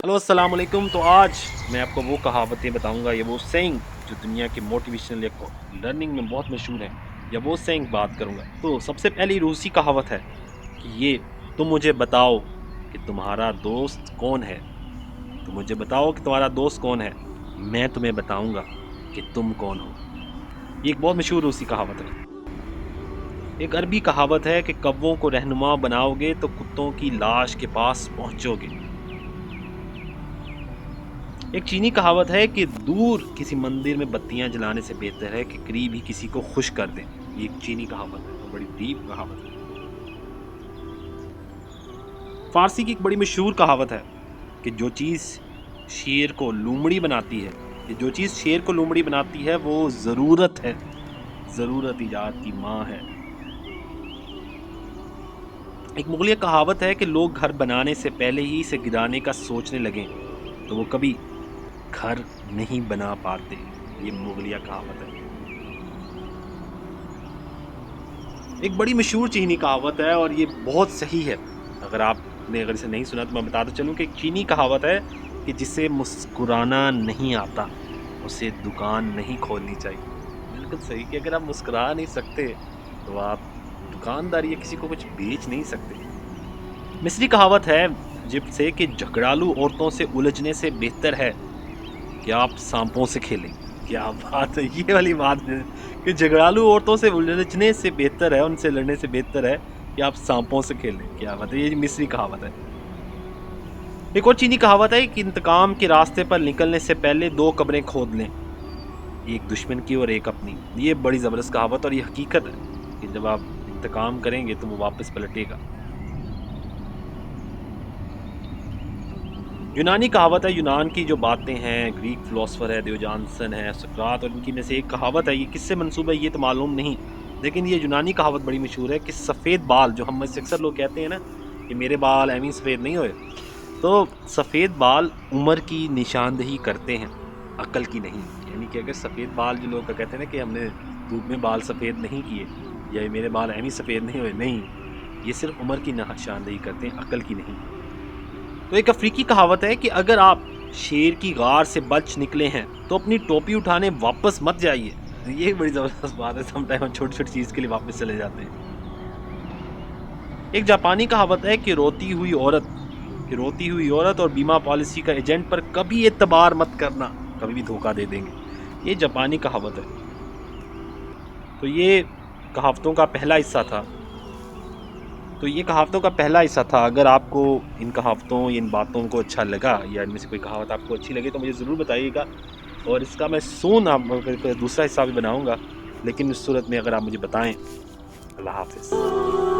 Hello अस्सलाम वालेकुम। तो आज मैं आपको वो कहावतें बताऊंगा या वो सेइंग जो दुनिया के मोटिवेशनल या लर्निंग में बहुत मशहूर हैं, या वो सेइंग बात करूंगा। तो सबसे पहली रूसी कहावत है कि ये, तुम मुझे बताओ कि तुम्हारा दोस्त कौन है। तुम मुझे बताओ कि तुम्हारा दोस्त कौन है, मैं तुम्हें बताऊंगा कि तुम कौन हो। ये एक बहुत मशहूर रूसी कहावत है। एक अरबी कहावत है कि कौवों को रहनुमा बनाओगे तो कुत्तों की लाश के पास पहुंचोगे। एक चीनी कहावत है कि दूर किसी मंदिर में बत्तियां जलाने से बेहतर है कि करीब ही किसी को खुश कर दें। ये एक चीनी कहावत है और बड़ी डीप कहावत है। फारसी की एक बड़ी मशहूर कहावत है कि जो चीज शेर को लोमड़ी बनाती है, कि जो चीज शेर को लोमड़ी बनाती है वो जरूरत है। जरूरत इजाद की माँ है। एक मुगलिया कहावत है कि लोग घर बनाने से पहले ही इसे गिराने का सोचने लगें तो वो कभी घर नहीं बना पाते। ये मुगलिया कहावत है। एक बड़ी मशहूर चीनी कहावत है और ये बहुत सही है। अगर इसे नहीं सुना तो मैं बताता चलूं कि एक चीनी कहावत है कि जिसे मुस्कुराना नहीं आता उसे दुकान नहीं खोलनी चाहिए। बिल्कुल सही कि अगर आप मुस्कुरा नहीं सकते तो आप दुकानदारी या किसी को कुछ बेच नहीं सकते। मिस्री कहावत है इजिप्ट से कि झगड़ालू औरतों से उलझने से बेहतर है कि आप सांपों से खेलें। क्या बात है, ये वाली बात है कि झगड़ालू औरतों से उलझने से बेहतर है, उनसे लड़ने से बेहतर है कि आप सांपों से खेलें। क्या बात है, ये मिस्री कहावत है। एक और चीनी कहावत है कि इंतकाम के रास्ते पर निकलने से पहले दो कब्रें खोद लें, एक दुश्मन की और एक अपनी। ये बड़ी जबरदस्त कहावत और ये हकीकत है कि जब आप इंतकाम करेंगे तो वो वापस पलटेगा। यूनानी कहावत है, यूनान की जो बातें हैं, ग्रीक फिलोसफर है डियोजानसन है, सुकरात, और इनकी में से एक कहावत है। ये किससे मंसूब है ये तो मालूम नहीं, लेकिन ये यूनानी कहावत बड़ी मशहूर है कि सफ़ेद बाल, जो हम में से अक्सर लोग कहते हैं ना कि मेरे बाल एवं सफ़ेद नहीं हुए, तो सफ़ेद बाल उम्र की निशानदेही करते हैं, अकल की नहीं। यानी कि अगर सफ़ेद बाल, जो लोग कहते हैं ना कि हमने धूप में बाल सफ़ेद नहीं किए या ये मेरे बाल एवं सफ़ेद नहीं हुए, नहीं, ये सिर्फ उम्र की निशानदेही करते हैं, अकल की नहीं। तो एक अफ्रीकी कहावत है कि अगर आप शेर की गार से बच निकले हैं तो अपनी टोपी उठाने वापस मत जाइए। ये बड़ी जबरदस्त बात है। समटाइम हम छोटी छोटी चीज के लिए वापस चले जाते हैं। एक जापानी कहावत है कि रोती हुई औरत और बीमा पॉलिसी का एजेंट पर कभी एतबार मत करना, कभी भी धोखा दे देंगे। ये जापानी कहावत है। तो ये कहावतों का पहला हिस्सा था। अगर आपको इन कहावतों, इन बातों को अच्छा लगा या इनमें से कोई कहावत आपको अच्छी लगी तो मुझे ज़रूर बताइएगा, और इसका मैं सून आप दूसरा हिस्सा भी बनाऊंगा। लेकिन इस सूरत में अगर आप मुझे बताएं। अल्लाह हाफिज़।